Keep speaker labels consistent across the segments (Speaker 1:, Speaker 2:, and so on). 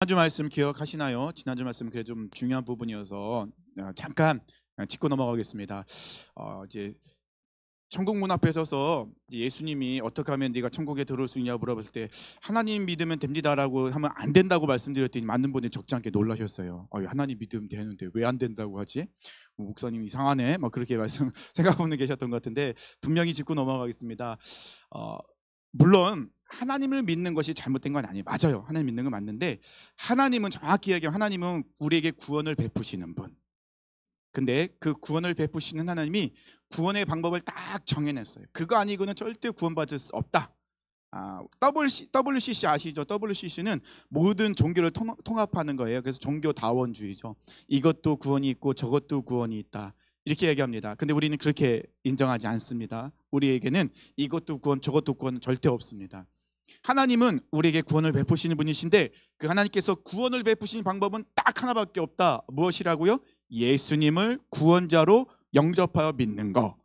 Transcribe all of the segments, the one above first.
Speaker 1: 지난주 말씀 기억하시나요? 지난주 말씀 그래 좀 중요한 부분이어서 잠깐 짚고 넘어가겠습니다. 이제 천국 문 앞에 서서 예수님이 어떻게 하면 네가 천국에 들어올 수 있냐고 물어봤을 때 하나님 믿으면 됩니다라고 하면 안 된다고 말씀드렸더니 많은 분들이 적지 않게 놀라셨어요. 하나님 믿으면 되는데 왜 안 된다고 하지? 목사님 이상하네. 막 그렇게 말씀 생각하고 계셨던 것 같은데 분명히 짚고 넘어가겠습니다. 물론 하나님을 믿는 것이 잘못된 건 아니에요. 맞아요. 하나님 믿는 건 맞는데 하나님은 정확히 얘기하면 하나님은 우리에게 구원을 베푸시는 분. 근데 그 구원을 베푸시는 하나님이 구원의 방법을 딱 정해냈어요. 그거 아니고는 절대 구원받을 수 없다. WCC 아시죠? WCC는 모든 종교를 통합하는 거예요. 그래서 종교다원주의죠. 이것도 구원이 있고 저것도 구원이 있다. 이렇게 얘기합니다. 근데 우리는 그렇게 인정하지 않습니다. 우리에게는 이것도 구원 저것도 구원은 절대 없습니다. 하나님은 우리에게 구원을 베푸시는 분이신데 그 하나님께서 구원을 베푸시는 방법은 딱 하나밖에 없다. 무엇이라고요? 예수님을 구원자로 영접하여 믿는 거.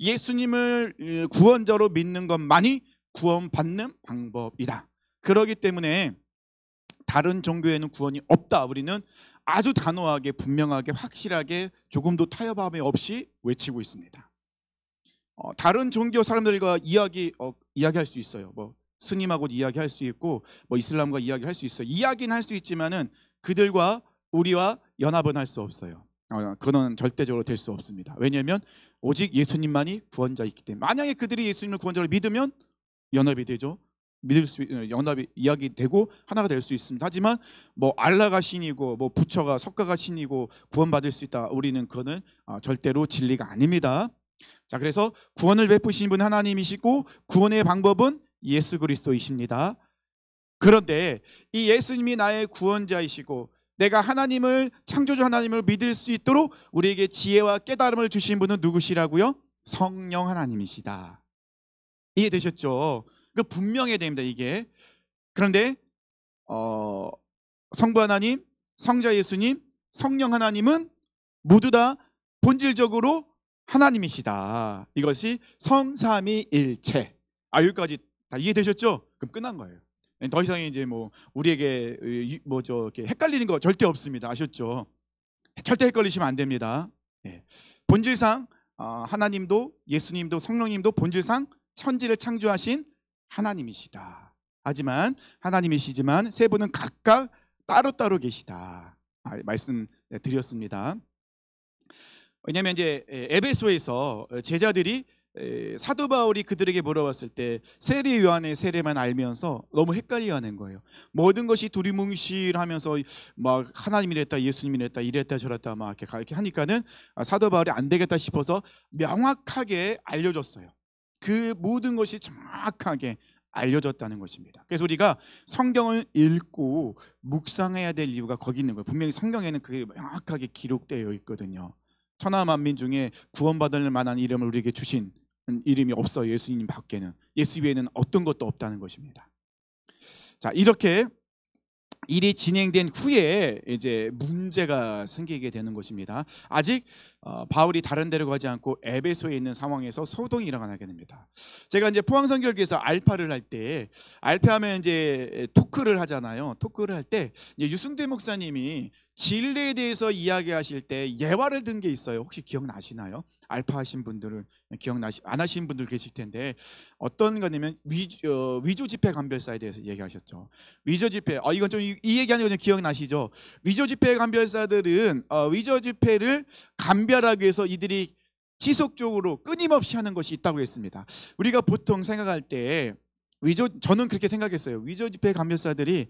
Speaker 1: 예수님을 구원자로 믿는 것만이 구원받는 방법이다. 그렇기 때문에 다른 종교에는 구원이 없다. 우리는 아주 단호하게 분명하게 확실하게 조금도 타협함이 없이 외치고 있습니다. 다른 종교 사람들과 이야기할 수 있어요. 스님하고 이야기할 수 있고 이슬람과 이야기할 수 있어요. 이야기는 할 수 있지만은 그들과 우리와 연합은 할 수 없어요. 그건 절대적으로 될 수 없습니다. 왜냐하면 오직 예수님만이 구원자이기 때문에. 만약에 그들이 예수님을 구원자로 믿으면 연합이 되죠. 연합이 이야기되고 하나가 될 수 있습니다. 하지만 알라가 신이고 부처가 석가가 신이고 구원받을 수 있다. 우리는 그거는 절대로 진리가 아닙니다. 자, 그래서 구원을 베푸신 분 하나님이시고 구원의 방법은 예수 그리스도이십니다. 그런데 이 예수님이 나의 구원자이시고 내가 하나님을 창조주 하나님을 믿을 수 있도록 우리에게 지혜와 깨달음을 주신 분은 누구시라고요? 성령 하나님이시다. 이해되셨죠? 그 분명해야 됩니다. 이게. 그런데 성부 하나님, 성자 예수님, 성령 하나님은 모두 다 본질적으로 하나님이시다. 이것이 성삼위일체. 여기까지 다 이해되셨죠? 그럼 끝난 거예요. 더 이상 이제 우리에게 이렇게 헷갈리는 거 절대 없습니다. 아셨죠? 절대 헷갈리시면 안 됩니다. 본질상 하나님도 예수님도 성령님도 본질상 천지를 창조하신 하나님이시다. 하나님이시지만 세 분은 각각 따로따로 계시다. 말씀드렸습니다. 왜냐하면 이제 에베소에서 제자들이 사도 바울이 그들에게 물어봤을 때 세례 요한의 세례만 알면서 너무 헷갈려하는 거예요. 모든 것이 두리뭉실하면서 하나님이랬다 예수님이랬다 이랬다 저랬다 이렇게 하니까는 사도 바울이 안 되겠다 싶어서 명확하게 알려줬어요. 그 모든 것이 정확하게 알려졌다는 것입니다. 그래서 우리가 성경을 읽고 묵상해야 될 이유가 거기 있는 거예요. 분명히 성경에는 그게 명확하게 기록되어 있거든요. 천하 만민 중에 구원받을 만한 이름을 우리에게 주신 이름이 없어요. 예수님 밖에는. 예수 외에는 어떤 것도 없다는 것입니다. 자, 이렇게 일이 진행된 후에 이제 문제가 생기게 되는 것입니다. 아직 바울이 다른 데로 가지 않고 에베소에 있는 상황에서 소동이 일어나게 됩니다. 제가 이제 포항선교회에서 알파를 할 때 알파하면 이제 토크를 하잖아요. 토크를 할 때 유승대 목사님이 진리에 대해서 이야기하실 때 예화를 든 게 있어요. 혹시 기억나시나요? 알파 하신 분들은 안 하신 분들 계실 텐데 어떤 거냐면 위조 집회 감별사에 대해서 얘기하셨죠. 위조 집회 이건 좀 이 얘기하는 거 기억나시죠? 위조 집회 감별사들은 위조 집회를 감별하기 위해서 이들이 지속적으로 끊임없이 하는 것이 있다고 했습니다. 우리가 보통 생각할 때 저는 그렇게 생각했어요. 위조 집회 감별사들이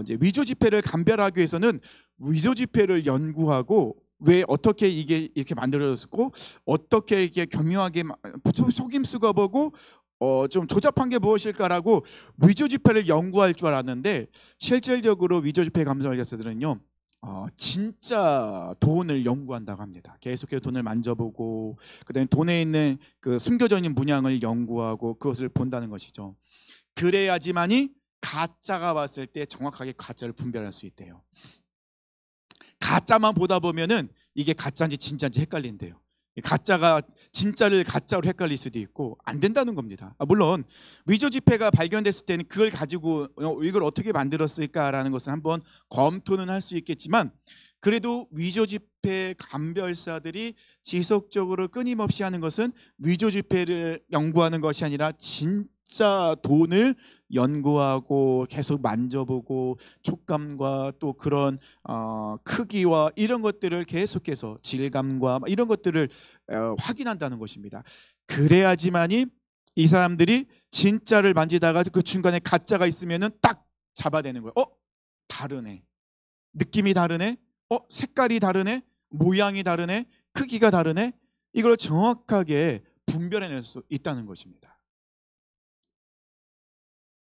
Speaker 1: 이제 위조 집회를 감별하기 위해서는 위조 집회를 연구하고 왜 어떻게 이게 이렇게 만들어졌고 어떻게 이렇게 교묘하게 속임수가 보고 좀 조잡한 게 무엇일까라고 위조 집회를 연구할 줄 알았는데 실질적으로 위조 집회 감별사들은요 진짜 돈을 연구한다고 합니다. 계속해서 돈을 만져보고 그다음에 돈에 있는 그 숨겨져 있는 문양을 연구하고 그것을 본다는 것이죠. 그래야지만이 가짜가 왔을 때 정확하게 가짜를 분별할 수 있대요. 가짜만 보다 보면은 이게 가짜인지 진짜인지 헷갈린대요. 가짜가 진짜를 가짜로 헷갈릴 수도 있고 안 된다는 겁니다. 물론 위조 지폐가 발견됐을 때는 그걸 가지고 이걸 어떻게 만들었을까라는 것을 한번 검토는 할 수 있겠지만, 그래도 위조 지폐 감별사들이 지속적으로 끊임없이 하는 것은 위조 지폐를 연구하는 것이 아니라 진짜 돈을 연구하고 계속 만져보고 촉감과 또 그런 크기와 이런 것들을 계속해서 질감과 이런 것들을 확인한다는 것입니다. 그래야지만이 이 사람들이 진짜를 만지다가 그 중간에 가짜가 있으면은 딱 잡아내는 거예요. 다르네. 느낌이 다르네. 색깔이 다르네. 모양이 다르네. 크기가 다르네. 이걸 정확하게 분별해낼 수 있다는 것입니다.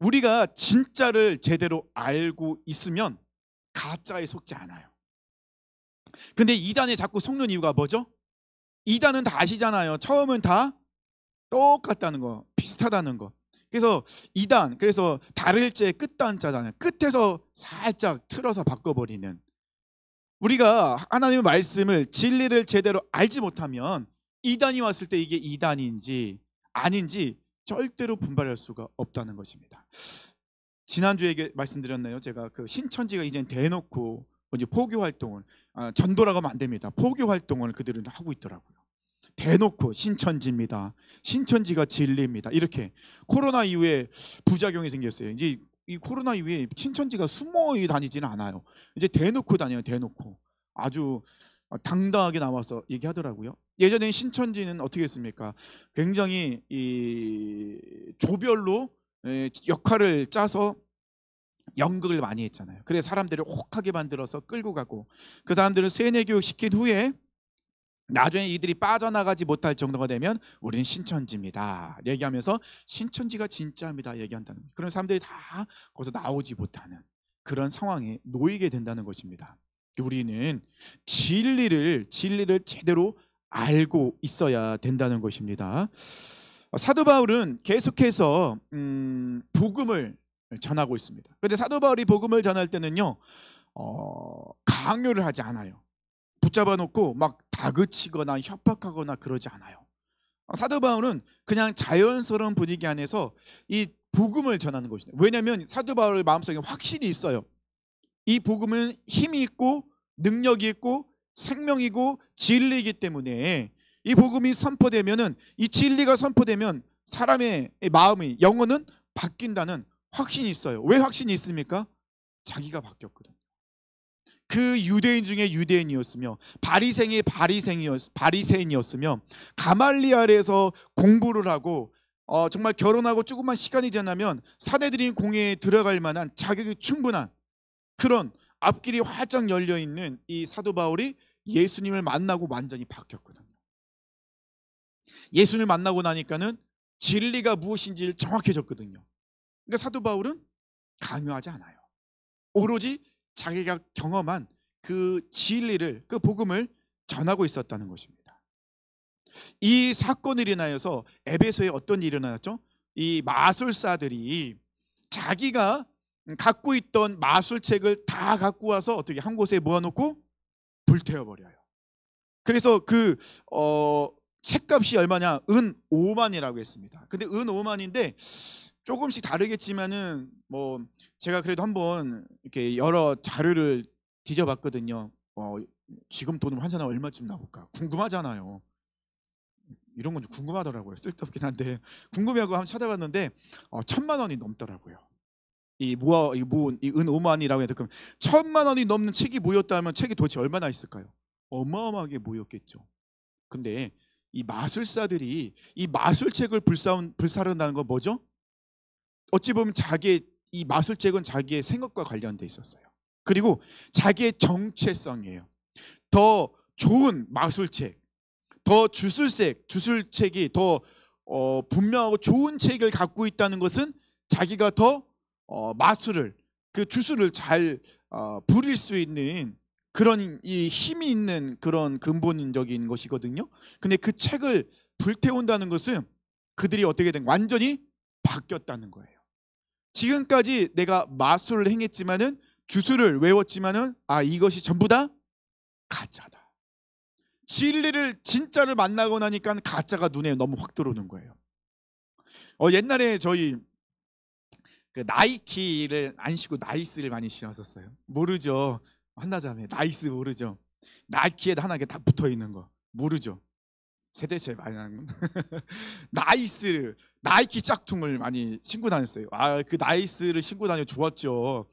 Speaker 1: 우리가 진짜를 제대로 알고 있으면 가짜에 속지 않아요. 근데 이단에 자꾸 속는 이유가 뭐죠? 이단은 다 아시잖아요. 처음은 다 똑같다는 거, 비슷하다는 거. 그래서 이단, 그래서 다를제 끝단자잖아요. 끝에서 살짝 틀어서 바꿔버리는. 우리가 하나님의 말씀을, 진리를 제대로 알지 못하면 이단이 왔을 때 이게 이단인지 아닌지 절대로 분별할 수가 없다는 것입니다. 지난주에 말씀드렸나요? 제가 그 신천지가 이젠 대놓고 이제 포교 활동을, 전도라고 하면 안 됩니다. 포교 활동을 그들은 하고 있더라고요. 대놓고 신천지입니다. 신천지가 진리입니다. 이렇게. 코로나 이후에 부작용이 생겼어요. 이제 이 코로나 이후에 신천지가 숨어 다니지는 않아요. 이제 대놓고 다녀요. 대놓고. 아주 당당하게 나와서 얘기하더라고요. 예전에 신천지는 어떻게 했습니까? 굉장히 이 조별로 역할을 짜서 연극을 많이 했잖아요. 그래서 사람들을 혹하게 만들어서 끌고 가고, 그 사람들을 세뇌 교육 시킨 후에 나중에 이들이 빠져나가지 못할 정도가 되면 우리는 신천지입니다 얘기하면서 신천지가 진짜입니다 얘기한다는 거예요. 그런 사람들이 다 거기서 나오지 못하는 그런 상황에 놓이게 된다는 것입니다. 우리는 진리를 제대로 알고 있어야 된다는 것입니다. 사도 바울은 계속해서 복음을 전하고 있습니다. 그런데 사도 바울이 복음을 전할 때는요, 강요를 하지 않아요. 붙잡아 놓고 막 다그치거나 협박하거나 그러지 않아요. 사도 바울은 그냥 자연스러운 분위기 안에서 이 복음을 전하는 것이죠. 왜냐하면 사도 바울의 마음속에 확신이 있어요. 이 복음은 힘이 있고 능력이 있고 생명이고 진리이기 때문에 이 복음이 선포되면은, 이 진리가 선포되면 사람의 마음이, 영혼은 바뀐다는 확신이 있어요. 왜 확신이 있습니까? 자기가 바뀌었거든. 그 유대인 중에 유대인이었으며 바리새인이었으며 가말리엘에서 공부를 하고 정말 결혼하고 조금만 시간이 지나면 사내들인 공회에 들어갈 만한 자격이 충분한 그런 앞길이 활짝 열려있는 이 사도 바울이 예수님을 만나고 완전히 바뀌었거든요. 예수님을 만나고 나니까는 진리가 무엇인지를 정확해졌거든요. 그러니까 사도 바울은 강요하지 않아요. 오로지 자기가 경험한 그 진리를, 그 복음을 전하고 있었다는 것입니다. 이 사건을 인하여서 에베소에 어떤 일이 일어났죠? 이 마술사들이 자기가 갖고 있던 마술책을 다 갖고 와서 어떻게 한 곳에 모아놓고 불태워버려요. 그래서 그 책값이 얼마냐? 은 5만이라고 했습니다. 근데 은 5만인데 조금씩 다르겠지만은 뭐 제가 그래도 한번 이렇게 여러 자료를 뒤져봤거든요. 지금 돈으로 환산하면 얼마쯤 나올까 궁금하잖아요. 이런 건 좀 궁금하더라고요. 쓸데없긴 한데 궁금해하고 한번 찾아봤는데 1,000만 원이 넘더라고요. 이 은 5만이라고 해서 그럼 1,000만 원이 넘는 책이 모였다면 책이 도대체 얼마나 있을까요? 어마어마하게 모였겠죠. 근데 이 마술사들이 이 마술책을 불사른다는 건 뭐죠? 어찌 보면 이 마술책은 자기의 생각과 관련돼 있었어요. 그리고 자기의 정체성이에요. 더 좋은 마술책, 더 주술책이 더 분명하고 좋은 책을 갖고 있다는 것은 자기가 더 마술을, 그 주술을 잘 부릴 수 있는 그런 이 힘이 있는 그런 근본적인 것이거든요. 근데 그 책을 불태운다는 것은 그들이 어떻게 된, 완전히 바뀌었다는 거예요. 지금까지 내가 마술을 행했지만은, 주술을 외웠지만은, 이것이 전부 다 가짜다. 진리를 진짜를 만나고 나니까 가짜가 눈에 너무 확 들어오는 거예요. 옛날에 저희 그 나이키를 안 신고 나이스를 많이 신었었어요. 모르죠? 한나자매 나이스 모르죠? 나이키에 하나 다 붙어 있는 거 모르죠? 세대 차이 많이 나는 나이스를 나이키 짝퉁을 많이 신고 다녔어요. 그 나이스를 신고 다녀 좋았죠.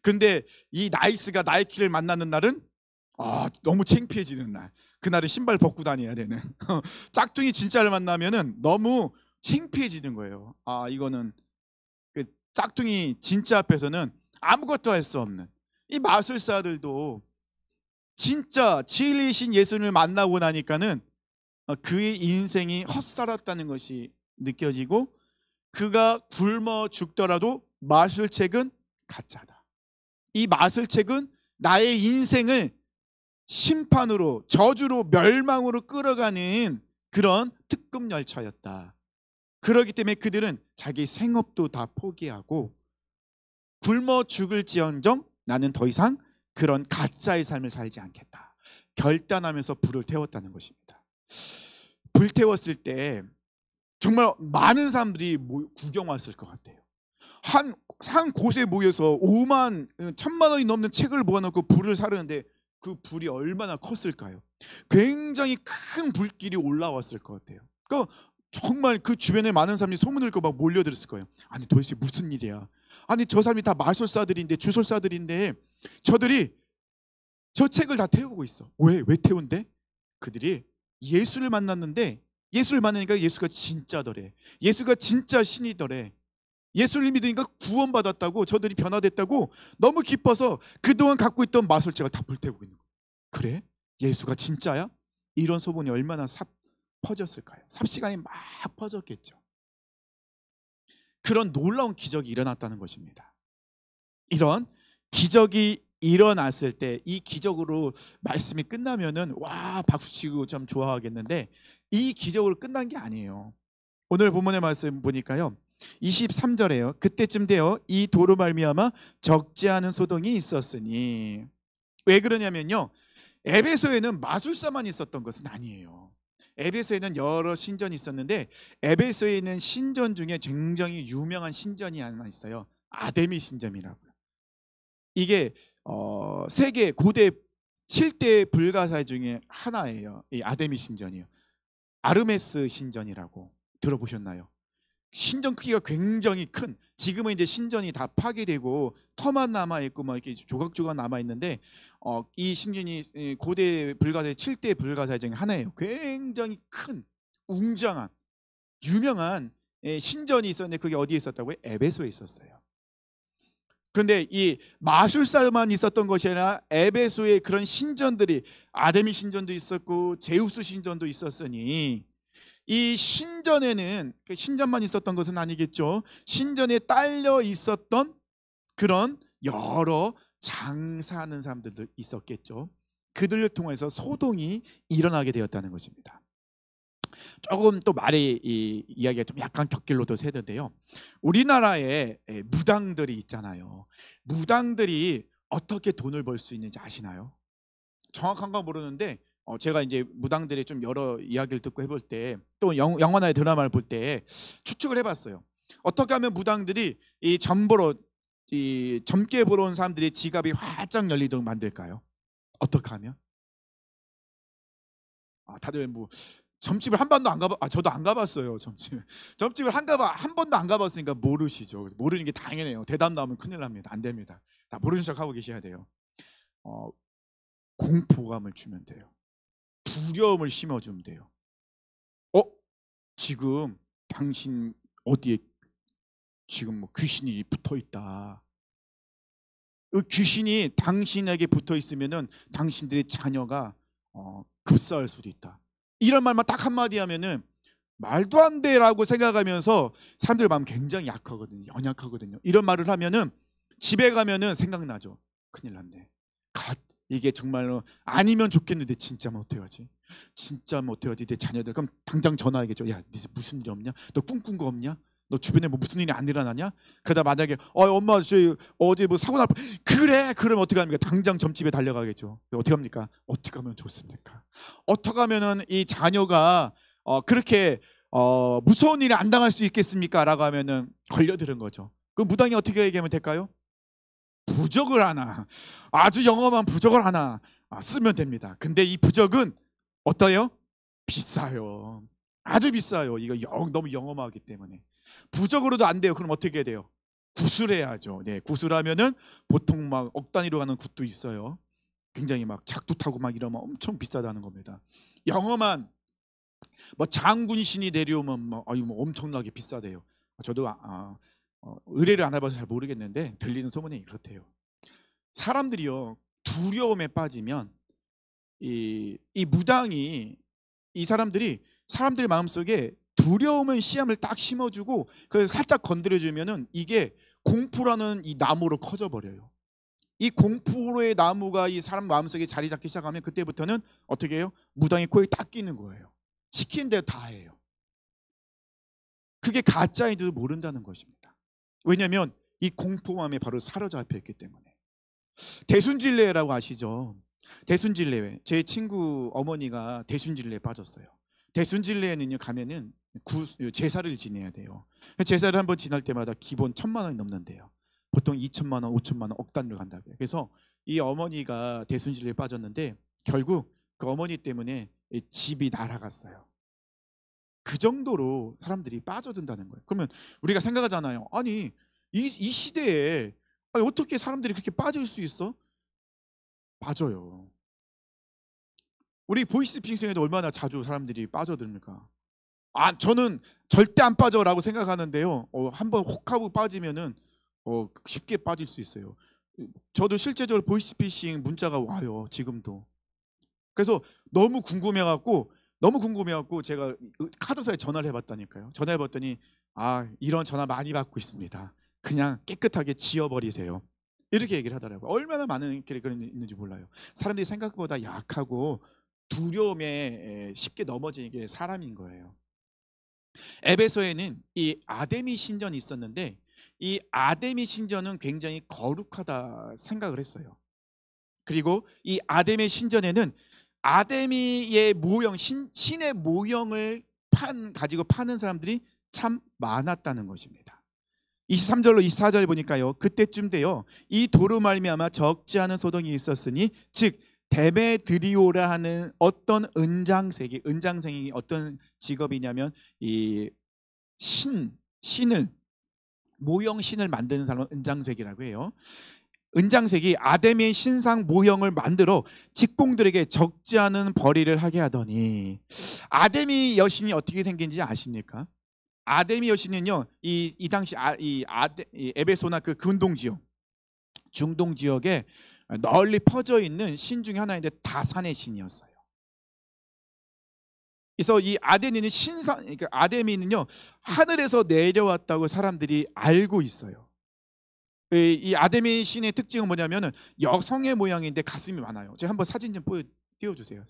Speaker 1: 근데 이 나이스가 나이키를 만나는 날은 너무 창피해지는 날. 그날은 신발 벗고 다녀야 되는 짝퉁이 진짜를 만나면은 너무 창피해지는 거예요. 이거는 그 짝퉁이 진짜 앞에서는 아무것도 할 수 없는 이 마술사들도 진짜 진리이신 예수님을 만나고 나니까는 그의 인생이 헛살았다는 것이 느껴지고 그가 굶어 죽더라도 마술책은 가짜다. 이 마술책은 나의 인생을 심판으로 저주로 멸망으로 끌어가는 그런 특급 열차였다. 그렇기 때문에 그들은 자기 생업도 다 포기하고 굶어 죽을지언정 나는 더 이상 그런 가짜의 삶을 살지 않겠다 결단하면서 불을 태웠다는 것입니다. 불 태웠을 때 정말 많은 사람들이 구경 왔을 것 같아요. 한 곳에 모여서 1,000만 원이 넘는 책을 모아놓고 불을 사르는데 그 불이 얼마나 컸을까요? 굉장히 큰 불길이 올라왔을 것 같아요. 그러니까 정말 그 주변에 많은 사람이 소문을 듣고 막 몰려들었을 거예요. 아니 도대체 무슨 일이야? 아니 저 사람이 다 마술사들인데 주술사들인데 저들이 저 책을 다 태우고 있어. 왜 태운대? 그들이 예수를 만났는데 예수를 만나니까 예수가 진짜더래. 예수가 진짜 신이더래. 예수를 믿으니까 구원받았다고 저들이 변화됐다고 너무 기뻐서 그동안 갖고 있던 마술책을 다 불태우고 있는 거예요. 그래? 예수가 진짜야? 이런 소문이 얼마나 퍼졌을까요? 삽시간에 막 퍼졌겠죠. 그런 놀라운 기적이 일어났다는 것입니다. 이런 기적이 일어났을 때 이 기적으로 말씀이 끝나면은 와 박수치고 참 좋아하겠는데 이 기적으로 끝난 게 아니에요. 오늘 본문의 말씀 보니까요 23절에요 그때쯤 되어 이 도로 말미암아 적지 않은 소동이 있었으니 왜 그러냐면요 에베소에는 마술사만 있었던 것은 아니에요. 에베소에는 여러 신전이 있었는데 에베소에 있는 신전 중에 굉장히 유명한 신전이 하나 있어요. 아데미 신전이라고요. 이게 세계 고대 7대 불가사 중에 하나예요. 이 아데미 신전이요. 아르메스 신전이라고 들어보셨나요? 신전 크기가 굉장히 큰 지금은 이제 신전이 다 파괴되고 터만 남아 있고 막 이렇게 조각조각 남아 있는데 이 신전이 고대 불가사의 7대 불가사 중에 하나예요. 굉장히 큰 웅장한 유명한 신전이 있었는데 그게 어디에 있었다고요? 에베소에 있었어요. 그런데 이 마술사만 있었던 것이 아니라 에베소의 그런 신전들이 아데미 신전도 있었고 제우스 신전도 있었으니 이 신전에는 신전만 있었던 것은 아니겠죠. 신전에 딸려 있었던 그런 여러 장사하는 사람들도 있었겠죠. 그들을 통해서 소동이 일어나게 되었다는 것입니다. 조금 또 말의 이야기가 좀 약간 곁길로도 새는데요. 우리나라에 무당들이 있잖아요. 무당들이 어떻게 돈을 벌 수 있는지 아시나요? 정확한 건 모르는데 제가 이제 무당들의 좀 여러 이야기를 듣고 해볼 때 또 영화나 드라마를 볼 때 추측을 해봤어요. 어떻게 하면 무당들이 이 젊게 보러 온 사람들의 지갑이 활짝 열리도록 만들까요? 어떻게 하면? 다들 뭐 점집을 한 번도 안 가봐. 저도 안 가봤어요. 점집을 한 번도 안 가봤으니까 모르시죠. 모르는 게 당연해요. 대답 나오면 큰일 납니다. 안 됩니다. 다 모르는 척 하고 계셔야 돼요. 공포감을 주면 돼요. 두려움을 심어주면 돼요. 지금 당신 어디에 지금 뭐 귀신이 붙어 있다. 그 귀신이 당신에게 붙어 있으면은 당신들의 자녀가 급사할 수도 있다. 이런 말만 딱 한마디 하면은 말도 안 돼라고 생각하면서 사람들 마음 굉장히 약하거든요. 연약하거든요. 이런 말을 하면은 집에 가면은 생각나죠. 큰일 났네. 이게 정말로 아니면 좋겠는데 진짜 못해야지. 진짜 못해야지. 내 자녀들 그럼 당장 전화하겠죠. 야, 네 무슨 일 없냐? 너 꿈꾼 거 없냐? 너 주변에 뭐 무슨 일이 안 일어나냐? 그러다 만약에 엄마 저 어제 뭐 사고 날 뻔. 그래 그러면 어떻게 합니까? 당장 점집에 달려가겠죠. 어떻게 합니까? 어떻게 하면 좋습니까? 어떻게 하면은 이 자녀가 그렇게 무서운 일이 안 당할 수 있겠습니까? 라고 하면은 걸려드는 거죠. 그럼 무당이 어떻게 얘기하면 될까요? 부적을 하나, 아주 영험한 부적을 하나 쓰면 됩니다. 근데 이 부적은 어떠요? 비싸요. 아주 비싸요. 이거 너무 영험하기 때문에. 부적으로도 안 돼요. 그럼 어떻게 해야 돼요? 구슬해야죠. 네, 구슬하면은 보통 막 억 단위로 가는 굿도 있어요. 굉장히 막 작두 타고 막 이러면 엄청 비싸다는 겁니다. 영험한 뭐 장군신이 내려오면 뭐 엄청나게 비싸대요. 저도 의뢰를 안 해봐서 잘 모르겠는데 들리는 소문이 그렇대요. 사람들이요 두려움에 빠지면 이 무당이 이 사람들의 마음속에 두려움은 씨앗을 딱 심어주고 그 살짝 건드려주면은 이게 공포라는 이 나무로 커져 버려요. 이 공포의 나무가 이 사람 마음속에 자리 잡기 시작하면 그때부터는 어떻게 해요? 무당이 코에 딱 끼는 거예요. 시키는 대로 다 해요. 그게 가짜인지도 모른다는 것입니다. 왜냐하면 이 공포감에 바로 사로잡혀 있기 때문에. 대순진례라고 아시죠? 대순진례. 제 친구 어머니가 대순진례에 빠졌어요. 대순진례에는요 가면은 제사를 지내야 돼요. 제사를 한번 지날 때마다 기본 1,000만 원이 넘는데요. 보통 2,000만 원, 5,000만 원, 억 단위로 간다고요. 그래서 이 어머니가 대순진례에 빠졌는데 결국 그 어머니 때문에 집이 날아갔어요. 그 정도로 사람들이 빠져든다는 거예요. 그러면 우리가 생각하잖아요. 아니 이 시대에 어떻게 사람들이 그렇게 빠질 수 있어? 빠져요. 우리 보이스피싱에도 얼마나 자주 사람들이 빠져듭니까? 저는 절대 안 빠져라고 생각하는데요. 한번 혹하고 빠지면은 쉽게 빠질 수 있어요. 저도 실제적으로 보이스피싱 문자가 와요. 지금도. 그래서 너무 궁금해갖고 제가 카드사에 전화를 해봤다니까요. 전화해봤더니 이런 전화 많이 받고 있습니다. 그냥 깨끗하게 지워버리세요. 이렇게 얘기를 하더라고요. 얼마나 많은 그런 있는지 몰라요. 사람들이 생각보다 약하고 두려움에 쉽게 넘어지는 게 사람인 거예요. 에베소에는 이 아데미 신전이 있었는데 이 아데미 신전은 굉장히 거룩하다 생각을 했어요. 그리고 이 아데미 신전에는 아데미의 모형, 신의 모형을 가지고 파는 사람들이 참 많았다는 것입니다. 23절로 24절 보니까요. 그때쯤 돼요. 이 도로 말미암아 적지 않은 소동이 있었으니 즉 데메드리오라 하는 어떤 은장생이 어떤 직업이냐면 이 신을 모형 신을 만드는 사람은 은장색이라고 해요. 은장색이 아데미의 신상 모형을 만들어 직공들에게 적지 않은 벌이를 하게 하더니 아데미 여신이 어떻게 생긴지 아십니까? 아데미 여신은요 이 당시 이 에베소나 그 근동 지역, 중동 지역에 널리 퍼져 있는 신 중에 하나인데 다산의 신이었어요. 그래서 이 아데미는요 하늘에서 내려왔다고 사람들이 알고 있어요. 이 아데미 신의 특징은 뭐냐면은 여성의 모양인데 가슴이 많아요. 제가 한번 사진 좀 띄워주세요.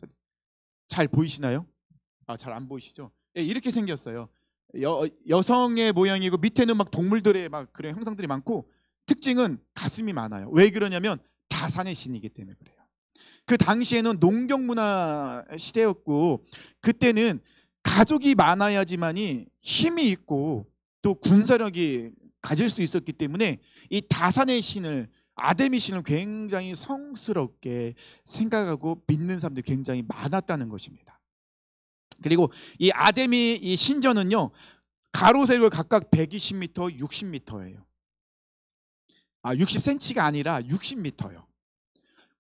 Speaker 1: 잘 보이시나요? 잘 안 보이시죠? 이렇게 생겼어요. 여성의 모양이고 밑에는 막 동물들의 막 그런 형상들이 많고 특징은 가슴이 많아요. 왜 그러냐면 다산의 신이기 때문에 그래요. 그 당시에는 농경 문화 시대였고 그때는 가족이 많아야지만이 힘이 있고 또 군사력이 가질 수 있었기 때문에 이 다산의 신을 아데미 신을 굉장히 성스럽게 생각하고 믿는 사람들이 굉장히 많았다는 것입니다. 그리고 이 아데미 이 신전은요 가로 세로 각각 120m, 60m예요. 60cm가 아니라 60m요.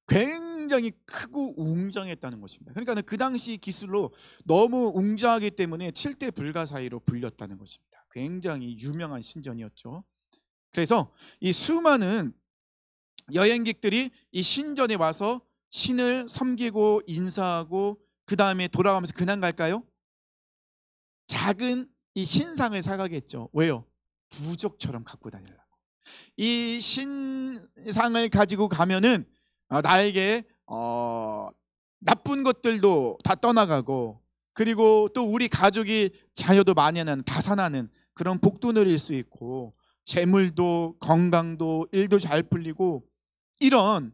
Speaker 1: 굉장히 크고 웅장했다는 것입니다. 그러니까 그 당시 기술로 너무 웅장하기 때문에 7대 불가 사이로 불렸다는 것입니다. 굉장히 유명한 신전이었죠. 그래서 이 수많은 여행객들이 이 신전에 와서 신을 섬기고 인사하고 그 다음에 돌아가면서 근황 갈까요? 작은 이 신상을 사가겠죠. 왜요? 부적처럼 갖고 다니려고. 이 신상을 가지고 가면은 나에게 나쁜 것들도 다 떠나가고 그리고 또 우리 가족이 자녀도 많이 하는 다산하는 그런 복도 누릴 수 있고 재물도 건강도 일도 잘 풀리고 이런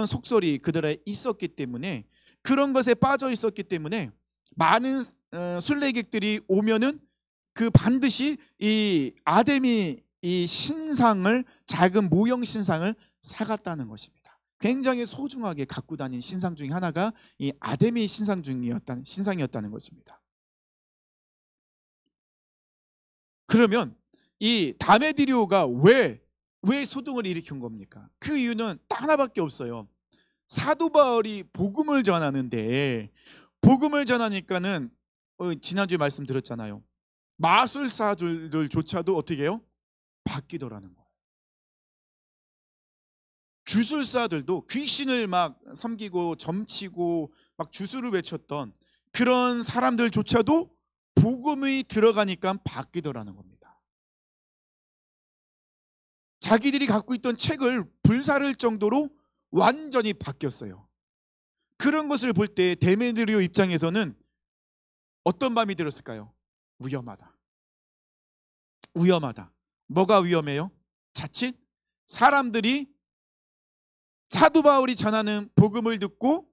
Speaker 1: 속설이 그들에 있었기 때문에 그런 것에 빠져 있었기 때문에 많은 순례객들이 오면은 그 반드시 이 아데미 이 신상을 작은 모형 신상을 사갔다는 것입니다. 굉장히 소중하게 갖고 다닌 신상 중에 하나가 이 아데미 신상이었다는 것입니다. 그러면 이 다메디리오가 왜 소동을 일으킨 겁니까? 그 이유는 딱 하나밖에 없어요. 사도 바울이 복음을 전하는데 복음을 전하니까는 지난주에 말씀드렸잖아요. 마술사들조차도 어떻게 해요? 바뀌더라는 거예요. 주술사들도 귀신을 막 섬기고 점치고 막 주술을 외쳤던 그런 사람들조차도 복음이 들어가니까 바뀌더라는 겁니다. 자기들이 갖고 있던 책을 불사를 정도로 완전히 바뀌었어요. 그런 것을 볼 때 데메드리오 입장에서는 어떤 마음이 들었을까요? 위험하다. 뭐가 위험해요? 자칫 사람들이 사도 바울이 전하는 복음을 듣고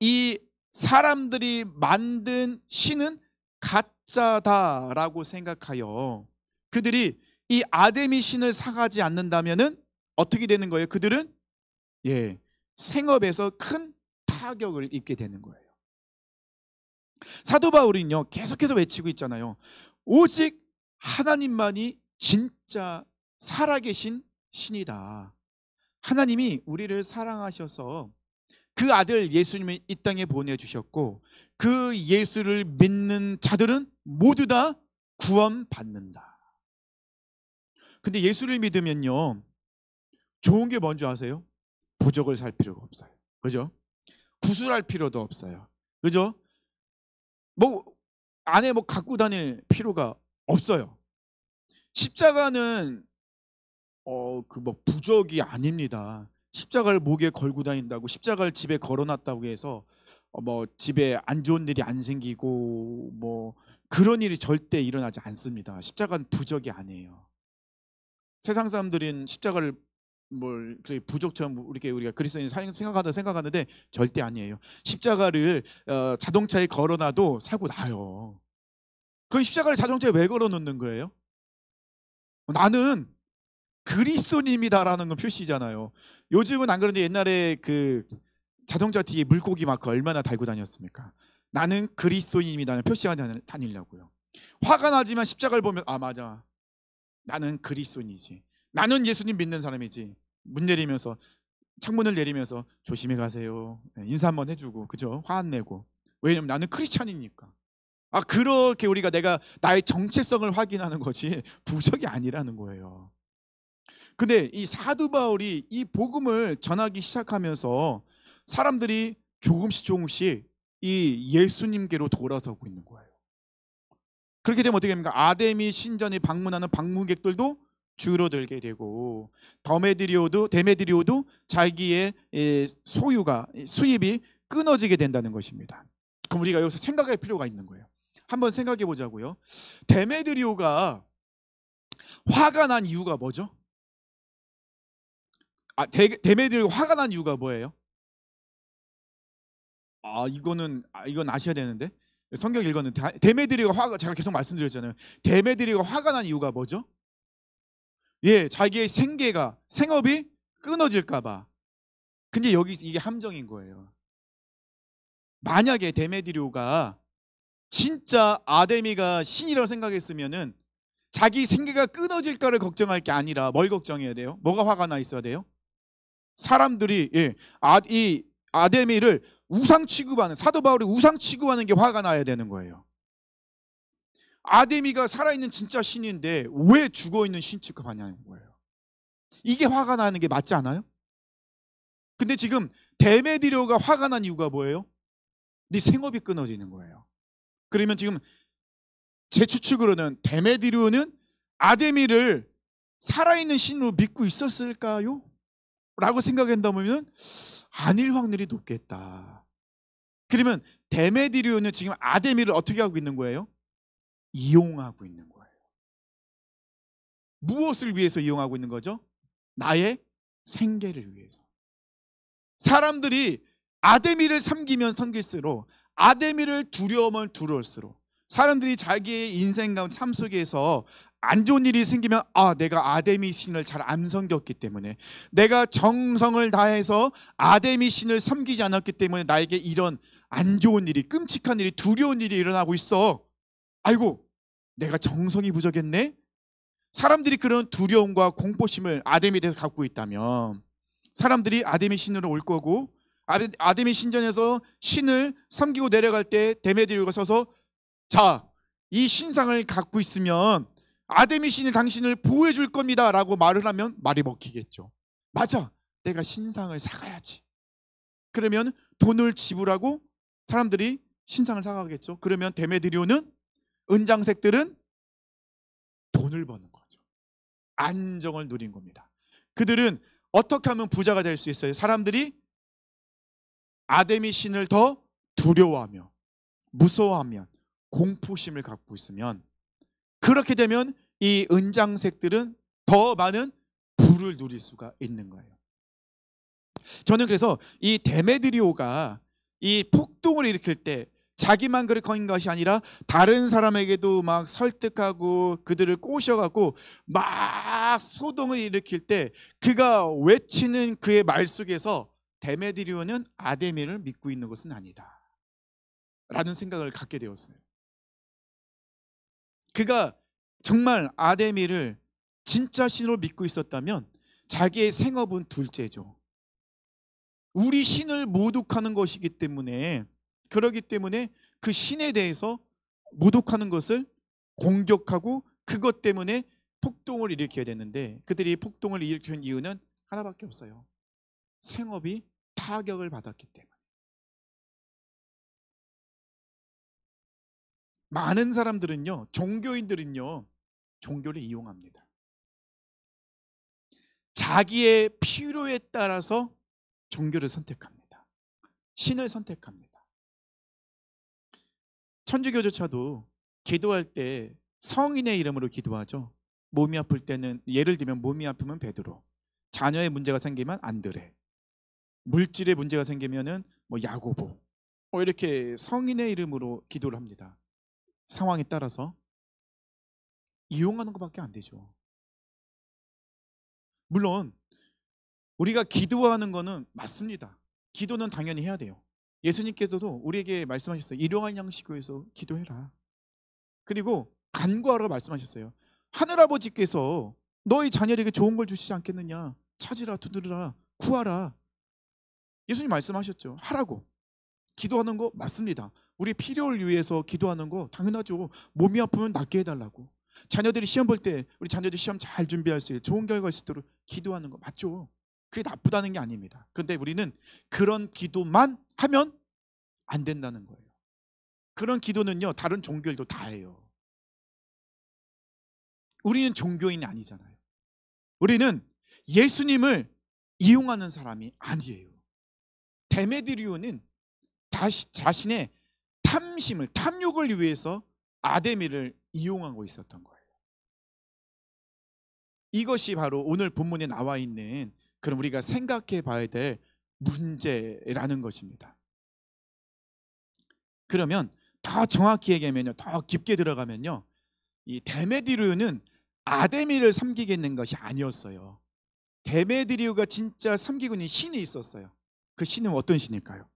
Speaker 1: 이 사람들이 만든 신은 가짜다라고 생각하여 그들이 이 아데미 신을 사가지 않는다면은 어떻게 되는 거예요? 그들은 생업에서 큰 타격을 입게 되는 거예요. 사도 바울은요 계속해서 외치고 있잖아요. 오직 하나님만이 진짜 살아계신 신이다. 하나님이 우리를 사랑하셔서 그 아들 예수님을 이 땅에 보내주셨고 그 예수를 믿는 자들은 모두 다 구원받는다. 근데 예수를 믿으면요 좋은 게 뭔지 아세요? 부적을 살 필요가 없어요. 그죠? 구술할 필요도 없어요. 그죠? 뭐 안에 뭐 갖고 다닐 필요가 없어요. 십자가는 그 뭐 부적이 아닙니다. 십자가를 목에 걸고 다닌다고 십자가를 집에 걸어놨다고 해서 뭐 집에 안 좋은 일이 안 생기고 뭐 그런 일이 절대 일어나지 않습니다. 십자가는 부적이 아니에요. 세상 사람들은 십자가를 뭘 부적처럼 우리가 그리스도인 생각하는데 절대 아니에요. 십자가를 자동차에 걸어놔도 사고 나요. 그 십자가를 자동차에 왜 걸어놓는 거예요? 나는 그리스도님이다라는 건 표시잖아요. 요즘은 안 그런데 옛날에 그 자동차 뒤에 물고기 마크 얼마나 달고 다녔습니까? 나는 그리스도인이다는 표시하고 다니려고요. 화가 나지만 십자가를 보면 아 맞아, 나는 그리스도인이지, 나는 예수님 믿는 사람이지. 문 내리면서 창문을 내리면서 조심히 가세요 인사 한번 해주고, 그죠? 화 안 내고. 왜냐면 나는 크리스찬이니까. 그렇게 우리가 내가 나의 정체성을 확인하는 거지 부적이 아니라는 거예요. 근데 이 사도 바울이 이 복음을 전하기 시작하면서 사람들이 조금씩 이 예수님께로 돌아서고 있는 거예요. 그렇게 되면 어떻게 됩니까? 아데미 신전에 방문하는 방문객들도 줄어들게 되고 데메드리오도 자기의 수입이 끊어지게 된다는 것입니다. 그럼 우리가 여기서 생각할 필요가 있는 거예요. 한번 생각해 보자고요. 데메드리오가 화가 난 이유가 뭐죠? 데메드리오가 화가 난 이유가 뭐예요? 이건 아셔야 되는데 성경 읽었는데 데메드리오가 제가 계속 말씀드렸잖아요. 데메드리오가 화가 난 이유가 뭐죠? 자기의 생업이 끊어질까 봐. 근데 여기 이게 함정인 거예요. 만약에 데메드리오가 진짜 아데미가 신이라고 생각했으면은 자기 생계가 끊어질까를 걱정할 게 아니라 뭘 걱정해야 돼요? 뭐가 화가 나 있어야 돼요? 사람들이 이 아데미를 우상 취급하는, 사도 바울이 우상 취급하는 게 화가 나야 되는 거예요. 아데미가 살아있는 진짜 신인데 왜 죽어있는 신 취급하냐는 거예요. 이게 화가 나는 게 맞지 않아요? 근데 지금 데메드리오가 화가 난 이유가 뭐예요? 네 생업이 끊어지는 거예요. 그러면 지금 제 추측으로는 데메드리오는 아데미를 살아있는 신으로 믿고 있었을까요? 라고 생각한다면 아닐 확률이 높겠다. 그러면 데메드리오는 지금 아데미를 어떻게 하고 있는 거예요? 이용하고 있는 거예요. 무엇을 위해서 이용하고 있는 거죠? 나의 생계를 위해서. 사람들이 아데미를 섬기면 섬길수록, 아데미를 두려우면 두려울수록, 사람들이 자기의 인생 가운데 삶 속에서 안 좋은 일이 생기면 내가 아데미 신을 잘 안 섬겼기 때문에, 내가 정성을 다해서 아데미 신을 섬기지 않았기 때문에 나에게 이런 안 좋은 일이, 끔찍한 일이, 두려운 일이 일어나고 있어. 아이고, 내가 정성이 부족했네. 사람들이 그런 두려움과 공포심을 아데미에 대해서 갖고 있다면 사람들이 아데미 신으로 올 거고, 아데미 신전에서 신을 섬기고 내려갈 때 데메드리오가 서서 자, 이 신상을 갖고 있으면 아데미 신이 당신을 보호해 줄 겁니다 라고 말을 하면 말이 먹히겠죠. 맞아, 내가 신상을 사가야지. 그러면 돈을 지불하고 사람들이 신상을 사가겠죠. 그러면 데메드리오는, 은장색들은 돈을 버는 거죠. 안정을 누린 겁니다. 그들은 어떻게 하면 부자가 될 수 있어요? 사람들이 아데미 신을 더 두려워하며 무서워하면, 공포심을 갖고 있으면, 그렇게 되면 이 은장색들은 더 많은 부를 누릴 수가 있는 거예요. 저는 그래서 이 데메드리오가 이 폭동을 일으킬 때 자기만 그런 것이 아니라 다른 사람에게도 막 설득하고 그들을 꼬셔갖고 막 소동을 일으킬 때 그가 외치는 그의 말 속에서 데메드리오는 아데미를 믿고 있는 것은 아니다 라는 생각을 갖게 되었어요. 그가 정말 아데미를 진짜 신으로 믿고 있었다면 자기의 생업은 둘째죠. 우리 신을 모독하는 것이기 때문에, 그러기 때문에 그 신에 대해서 모독하는 것을 공격하고 그것 때문에 폭동을 일으켜야 되는데, 그들이 폭동을 일으킨 이유는 하나밖에 없어요. 생업이 타격을 받았기 때문에. 많은 사람들은요, 종교인들은요, 종교를 이용합니다. 자기의 필요에 따라서 종교를 선택합니다. 신을 선택합니다. 천주교조차도 기도할 때 성인의 이름으로 기도하죠. 몸이 아플 때는, 예를 들면 몸이 아프면 베드로, 자녀의 문제가 생기면 안드레, 물질의 문제가 생기면은 야고보, 이렇게 성인의 이름으로 기도를 합니다. 상황에 따라서 이용하는 것밖에 안 되죠. 물론 우리가 기도하는 거는 맞습니다. 기도는 당연히 해야 돼요. 예수님께서도 우리에게 말씀하셨어요. 일용할 양식으로 해서 기도해라. 그리고 간구하라고 말씀하셨어요. 하늘아버지께서 너희 자녀에게 좋은 걸 주시지 않겠느냐. 찾으라, 두드리라, 구하라. 예수님 말씀하셨죠. 하라고. 기도하는 거 맞습니다. 우리 필요를 위해서 기도하는 거 당연하죠. 몸이 아프면 낫게 해달라고. 자녀들이 시험 볼 때 우리 자녀들 시험 잘 준비할 수 있도록, 좋은 결과 있을 수 있도록 기도하는 거 맞죠. 그게 나쁘다는 게 아닙니다. 그런데 우리는 그런 기도만 하면 안 된다는 거예요. 그런 기도는요, 다른 종교들도 다 해요. 우리는 종교인이 아니잖아요. 우리는 예수님을 이용하는 사람이 아니에요. 데메드리오는 자신의 탐심을, 탐욕을 위해서 아데미를 이용하고 있었던 거예요. 이것이 바로 오늘 본문에 나와 있는, 그럼 우리가 생각해 봐야 될 문제라는 것입니다. 그러면 더 정확히 얘기하면요, 더 깊게 들어가면요, 이 데메드리오는 아데미를 섬기겠는 것이 아니었어요. 데메드리오가 진짜 섬기고 있는 신이 있었어요. 그 신은 어떤 신일까요?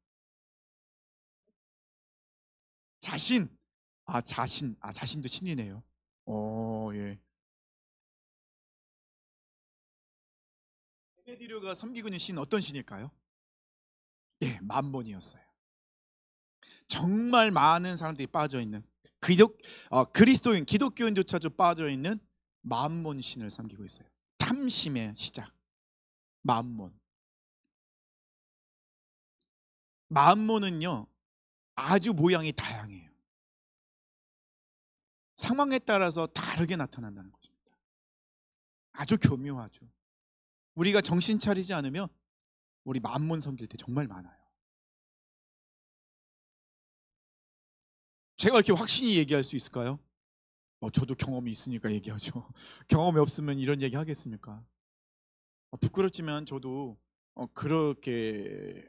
Speaker 1: 자신. 자신도 신이네요. 예. 데메드리오가 섬기고 있는 신은 어떤 신일까요? 예, 맘몬이었어요. 정말 많은 사람들이 빠져 있는, 그리스도인, 기독교인조차도 빠져 있는 맘몬 신을 섬기고 있어요. 탐심의 시작, 맘몬. 맘몬은요, 아주 모양이 다양해요. 상황에 따라서 다르게 나타난다는 것입니다. 아주 교묘하죠. 우리가 정신 차리지 않으면 우리 맘몬 섬길 때 정말 많아요. 제가 이렇게 확신이 얘기할 수 있을까요? 저도 경험이 있으니까 얘기하죠. 경험이 없으면 이런 얘기 하겠습니까? 부끄럽지만 저도 그렇게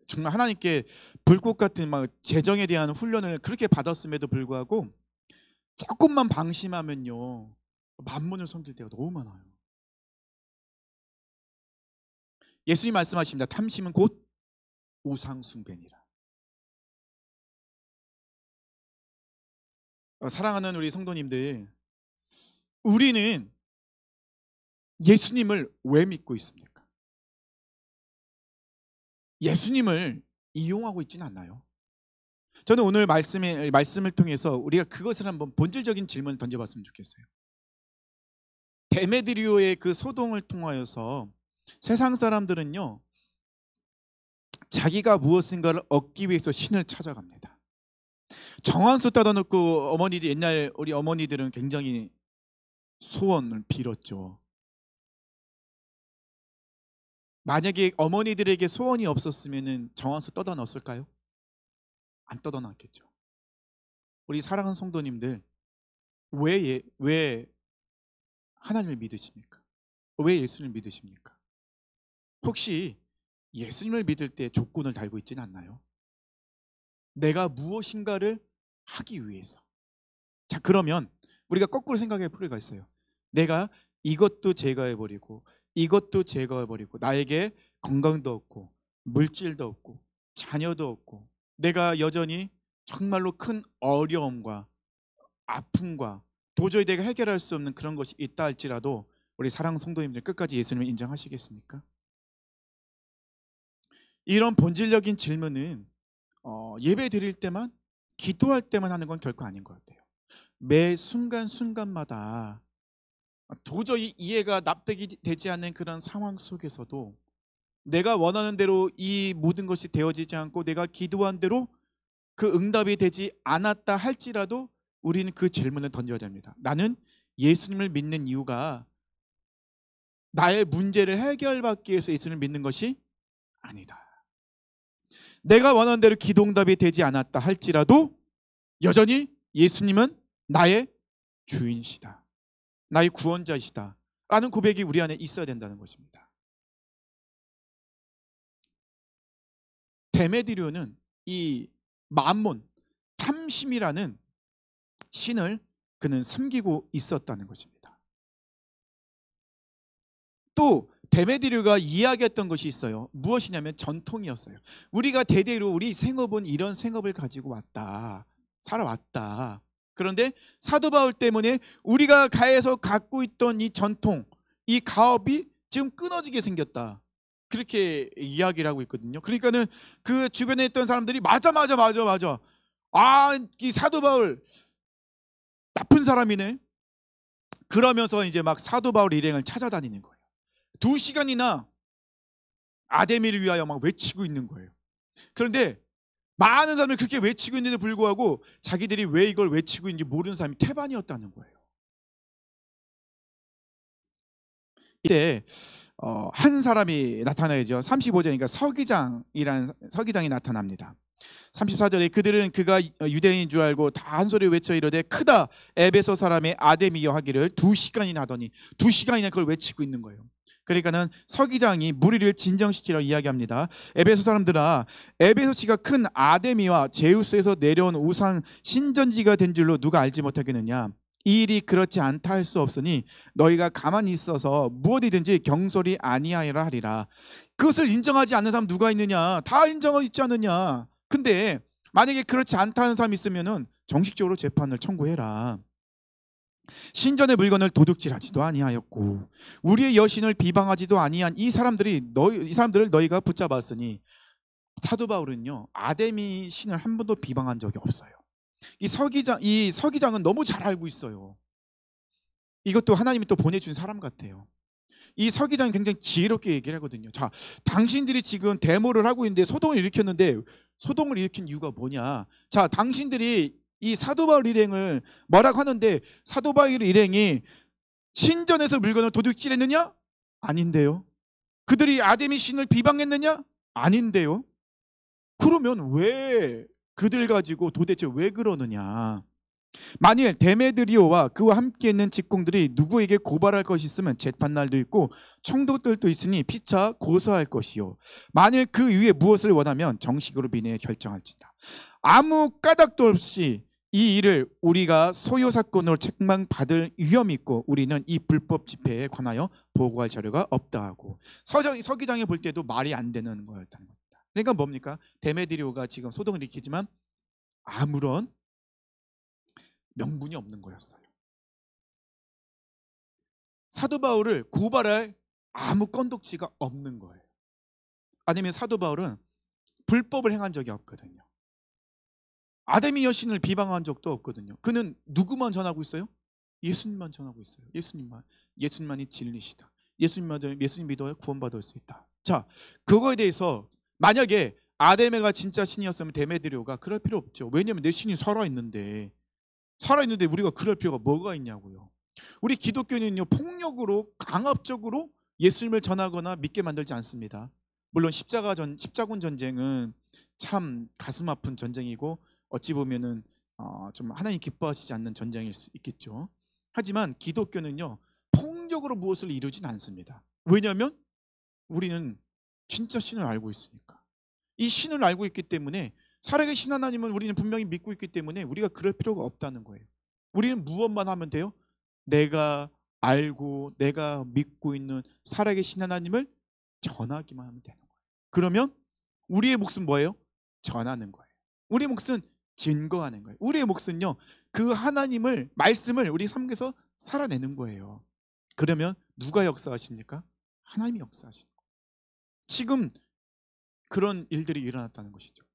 Speaker 1: 정말 하나님께 불꽃 같은 막 재정에 대한 훈련을 그렇게 받았음에도 불구하고 조금만 방심하면요 만문을 섬길 때가 너무 많아요. 예수님 말씀하십니다. 탐심은 곧 우상숭배니라. 사랑하는 우리 성도님들, 우리는 예수님을 왜 믿고 있습니까? 예수님을 이용하고 있지는 않나요? 저는 오늘 말씀을 통해서 우리가 그것을 한번 본질적인 질문을 던져봤으면 좋겠어요. 데메드리오의 그 소동을 통하여서 세상 사람들은요 자기가 무엇인가를 얻기 위해서 신을 찾아갑니다. 정한수 따다 놓고 옛날 우리 어머니들은 굉장히 소원을 빌었죠. 만약에 어머니들에게 소원이 없었으면 정한수 떠다 넣었을까요? 안 떠다 놨겠죠. 우리 사랑하는 성도님들, 왜 하나님을 믿으십니까? 왜 예수님을 믿으십니까? 혹시 예수님을 믿을 때 조건을 달고 있지는 않나요? 내가 무엇인가를 하기 위해서. 자, 그러면 우리가 거꾸로 생각해 볼 필요가 있어요. 내가 이것도 제거해버리고 이것도 제거해버리고 나에게 건강도 없고 물질도 없고 자녀도 없고 내가 여전히 정말로 큰 어려움과 아픔과 도저히 내가 해결할 수 없는 그런 것이 있다 할지라도 우리 사랑하는 성도님들 끝까지 예수님을 인정하시겠습니까? 이런 본질적인 질문은 예배 드릴 때만 기도할 때만 하는 건 결코 아닌 것 같아요. 매 순간순간마다 도저히 이해가 납득이 되지 않는 그런 상황 속에서도 내가 원하는 대로 이 모든 것이 되어지지 않고 내가 기도한 대로 그 응답이 되지 않았다 할지라도 우리는 그 질문을 던져야 됩니다. 나는 예수님을 믿는 이유가 나의 문제를 해결받기 위해서 예수님을 믿는 것이 아니다. 내가 원하는 대로 기도 응답이 되지 않았다 할지라도 여전히 예수님은 나의 주인이시다. 나의 구원자이시다. 라는 고백이 우리 안에 있어야 된다는 것입니다. 데메드리오는 이 맘몬, 탐심이라는 신을 그는 섬기고 있었다는 것입니다. 또 데메드리오가 이야기했던 것이 있어요. 무엇이냐면 전통이었어요. 우리가 대대로 우리 생업은 이런 생업을 가지고 왔다. 살아왔다. 그런데 사도 바울 때문에 우리가 가에서 갖고 있던 이 전통, 이 가업이 지금 끊어지게 생겼다. 그렇게 이야기를 하고 있거든요. 그러니까는 그 주변에 있던 사람들이 맞아. 이 사도 바울 나쁜 사람이네. 그러면서 이제 막 사도 바울 일행을 찾아다니는 거예요. 2시간이나 아데미를 위하여 막 외치고 있는 거예요. 그런데 많은 사람들이 그렇게 외치고 있는데 불구하고 자기들이 왜 이걸 외치고 있는지 모르는 사람이 태반이었다는 거예요. 이때 한 사람이 나타나야죠. 35절이니까 서기장이 나타납니다. 34절에 그들은 그가 유대인인 줄 알고 다 한 소리 외쳐 이르되 크다 에베소 사람의 아데미여 하기를 2시간이나 하더니 2시간이나 그걸 외치고 있는 거예요. 그러니까는 서기장이 무리를 진정시키려 이야기합니다. 에베소 사람들아, 에베소시가 큰 아데미와 제우스에서 내려온 우상 신전지가 된 줄로 누가 알지 못하겠느냐. 이 일이 그렇지 않다 할 수 없으니 너희가 가만히 있어서 무엇이든지 경솔이 아니하여라 하리라. 그것을 인정하지 않는 사람 누가 있느냐? 다 인정하고 있지 않느냐? 근데 만약에 그렇지 않다는 사람이 있으면은 정식적으로 재판을 청구해라. 신전의 물건을 도둑질하지도 아니하였고 우리의 여신을 비방하지도 아니한 이 사람들을 너희가 붙잡았으니. 사도 바울은요 아데미 신을 한 번도 비방한 적이 없어요. 이 서기장은 너무 잘 알고 있어요. 이것도 하나님이 또 보내준 사람 같아요. 이 서기장이 굉장히 지혜롭게 얘기를 하거든요. 자, 당신들이 지금 데모를 하고 있는데 소동을 일으켰는데 소동을 일으킨 이유가 뭐냐? 자, 당신들이 이 사도 바울 일행을 뭐라고 하는데 사도 바울 일행이 신전에서 물건을 도둑질했느냐? 아닌데요. 그들이 아데미 신을 비방했느냐? 아닌데요. 그러면 왜 그들 가지고 도대체 왜 그러느냐? 만일 데메드리오와 그와 함께 있는 직공들이 누구에게 고발할 것이 있으면 재판날도 있고 총독들도 있으니 피차 고소할 것이요. 만일 그 위에 무엇을 원하면 정식으로 민의에 결정할지다. 아무 까닭도 없이 이 일을 우리가 소요 사건으로 책망받을 위험이 있고 우리는 이 불법 집회에 관하여 보고할 자료가 없다 하고 서기장이 볼 때도 말이 안 되는 거였다는 겁니다. 그러니까 뭡니까? 데메드리오가 지금 소동을 일으키지만 아무런 명분이 없는 거였어요. 사도 바울을 고발할 아무 건덕지가 없는 거예요. 아니면 사도 바울은 불법을 행한 적이 없거든요. 아데미 여신을 비방한 적도 없거든요. 그는 누구만 전하고 있어요? 예수님만 전하고 있어요. 예수님만이 진리시다. 예수님 믿어야 구원받을 수 있다. 자, 그거에 대해서 만약에 아데메가 진짜 신이었으면 데메드리오가 그럴 필요 없죠. 왜냐하면 내 신이 살아있는데 우리가 그럴 필요가 뭐가 있냐고요. 우리 기독교는요, 폭력으로 강압적으로 예수님을 전하거나 믿게 만들지 않습니다. 물론 십자군 전쟁은 참 가슴 아픈 전쟁이고 어찌 보면은 좀 하나님 기뻐하시지 않는 전쟁일 수 있겠죠. 하지만 기독교는요, 폭력으로 무엇을 이루진 않습니다. 왜냐하면 우리는 진짜 신을 알고 있으니까. 이 신을 알고 있기 때문에 살아계신 하나님은 우리는 분명히 믿고 있기 때문에 우리가 그럴 필요가 없다는 거예요. 우리는 무엇만 하면 돼요? 내가 알고 내가 믿고 있는 살아계신 하나님을 전하기만 하면 되는 거예요. 그러면 우리의 몫은 뭐예요? 전하는 거예요. 우리의 몫은 증거하는 거예요. 우리의 몫은요, 그 하나님을 말씀을 우리 삶에서 살아내는 거예요. 그러면 누가 역사하십니까? 하나님이 역사하시는 거예요. 지금 그런 일들이 일어났다는 것이죠.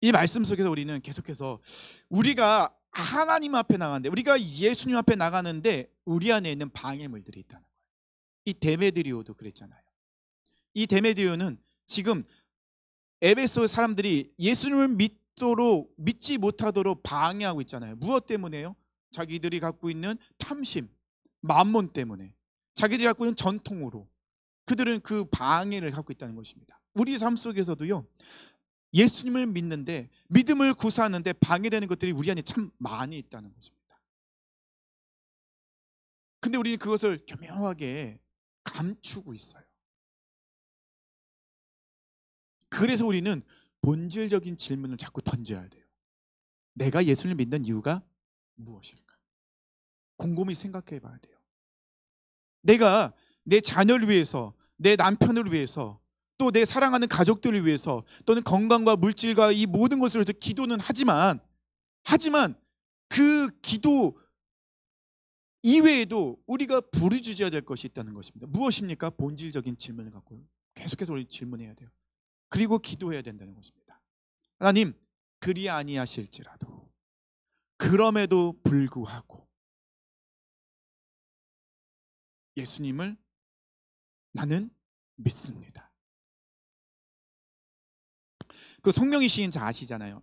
Speaker 1: 이 말씀 속에서 우리는 계속해서 우리가 하나님 앞에 나가는데, 우리가 예수님 앞에 나가는데 우리 안에 있는 방해물들이 있다는 거예요. 이 데메드리오도 그랬잖아요. 이 데메드리오는 지금 에베소 사람들이 예수님을 믿지 못하도록 방해하고 있잖아요. 무엇 때문에요? 자기들이 갖고 있는 탐심, 만몬 때문에, 자기들이 갖고 있는 전통으로 그들은 그 방해를 갖고 있다는 것입니다. 우리 삶 속에서도요, 예수님을 믿는데, 믿음을 구사하는데 방해되는 것들이 우리 안에 참 많이 있다는 것입니다. 근데 우리는 그것을 교묘하게 감추고 있어요. 그래서 우리는 본질적인 질문을 자꾸 던져야 돼요. 내가 예수를 믿는 이유가 무엇일까? 곰곰이 생각해 봐야 돼요. 내가 내 자녀를 위해서, 내 남편을 위해서, 또 내 사랑하는 가족들을 위해서, 또는 건강과 물질과 이 모든 것을 위해서 기도는 하지만 그 기도 이외에도 우리가 부르짖어야 될 것이 있다는 것입니다. 무엇입니까? 본질적인 질문을 갖고 계속해서 우리 질문해야 돼요. 그리고 기도해야 된다는 것입니다. 하나님, 그리 아니하실지라도, 그럼에도 불구하고 예수님을 나는 믿습니다. 그 송명희 시인 잘 아시잖아요.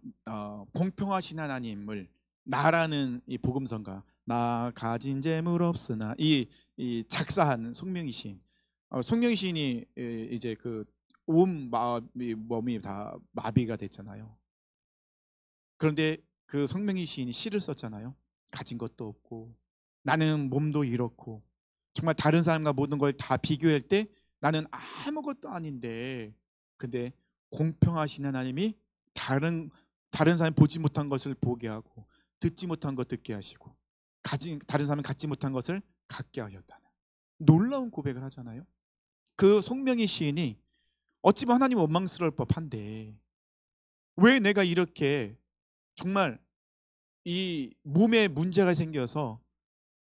Speaker 1: 공평하신 하나님을, 나라는 이 복음성가, 나 가진 재물 없으나, 이 작사한 송명희 시인. 송명희 시인이 이제 그 온 몸이 다 마비가 됐잖아요. 그런데 그 송명희 시인이 시를 썼잖아요. 가진 것도 없고 나는 몸도 이렇고 정말 다른 사람과 모든 걸 다 비교할 때 나는 아무것도 아닌데, 근데 공평하신 하나님이 다른 사람이 보지 못한 것을 보게 하고 듣지 못한 것 듣게 하시고 다른 사람이 갖지 못한 것을 갖게 하셨다는 놀라운 고백을 하잖아요. 그 송명희 시인이 어찌 보면 하나님 원망스러울 법한데, 왜 내가 이렇게 정말 이 몸에 문제가 생겨서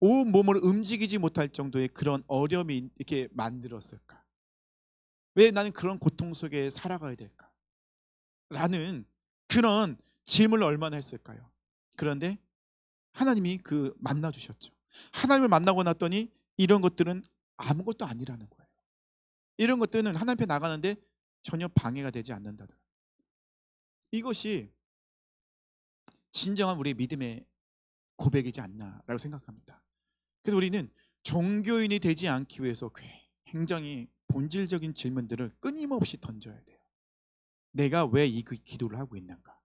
Speaker 1: 온 몸을 움직이지 못할 정도의 그런 어려움이 이렇게 만들었을까? 왜 나는 그런 고통 속에 살아가야 될까? 라는 그런 질문을 얼마나 했을까요? 그런데 하나님이 그 만나 주셨죠. 하나님을 만나고 났더니 이런 것들은 아무것도 아니라는 거예요. 이런 것들은 하나님 앞에 나가는데 전혀 방해가 되지 않는다는, 이것이 진정한 우리의 믿음의 고백이지 않나라고 생각합니다. 그래서 우리는 종교인이 되지 않기 위해서 굉장히 본질적인 질문들을 끊임없이 던져야 돼요. 내가 왜 이 기도를 하고 있는가?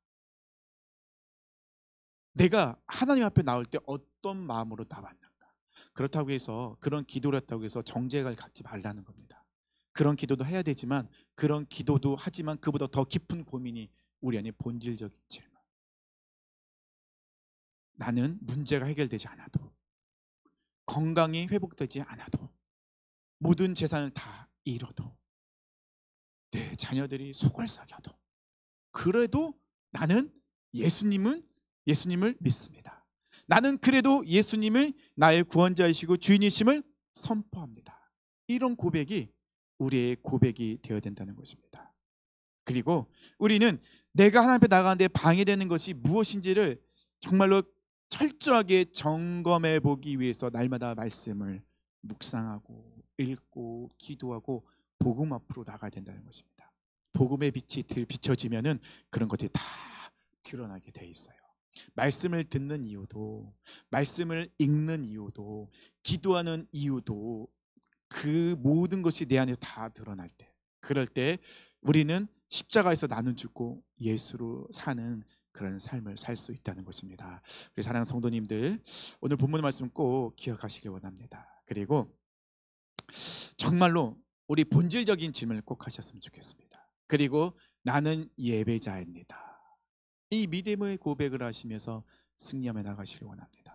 Speaker 1: 내가 하나님 앞에 나올 때 어떤 마음으로 나왔는가. 그렇다고 해서 그런 기도를 했다고 해서 정죄감을 갖지 말라는 겁니다. 그런 기도도 해야 되지만 그런 기도도 하지만 그보다 더 깊은 고민이 우리 안에 본질적인 질문. 나는 문제가 해결되지 않아도, 건강이 회복되지 않아도, 모든 재산을 다 잃어도, 내 자녀들이 속을 썩여도, 그래도 나는 예수님을 믿습니다. 나는 그래도 예수님을 나의 구원자이시고 주인이심을 선포합니다. 이런 고백이 우리의 고백이 되어야 된다는 것입니다. 그리고 우리는 내가 하나님 앞에 나가는데 방해되는 것이 무엇인지를 정말로 철저하게 점검해 보기 위해서 날마다 말씀을 묵상하고 읽고 기도하고 복음 앞으로 나가야 된다는 것입니다. 복음의 빛이 비춰지면은 그런 것들이 다 드러나게 돼 있어요. 말씀을 듣는 이유도, 말씀을 읽는 이유도, 기도하는 이유도 그 모든 것이 내 안에서 다 드러날 때, 그럴 때 우리는 십자가에서 나눈 죽고 예수로 사는 그런 삶을 살 수 있다는 것입니다. 우리 사랑하는 성도님들, 오늘 본문 말씀 꼭 기억하시길 원합니다. 그리고 정말로 우리 본질적인 질문을 꼭 하셨으면 좋겠습니다. 그리고 나는 예배자입니다. 이 믿음의 고백을 하시면서 승리하며 나가시길 원합니다.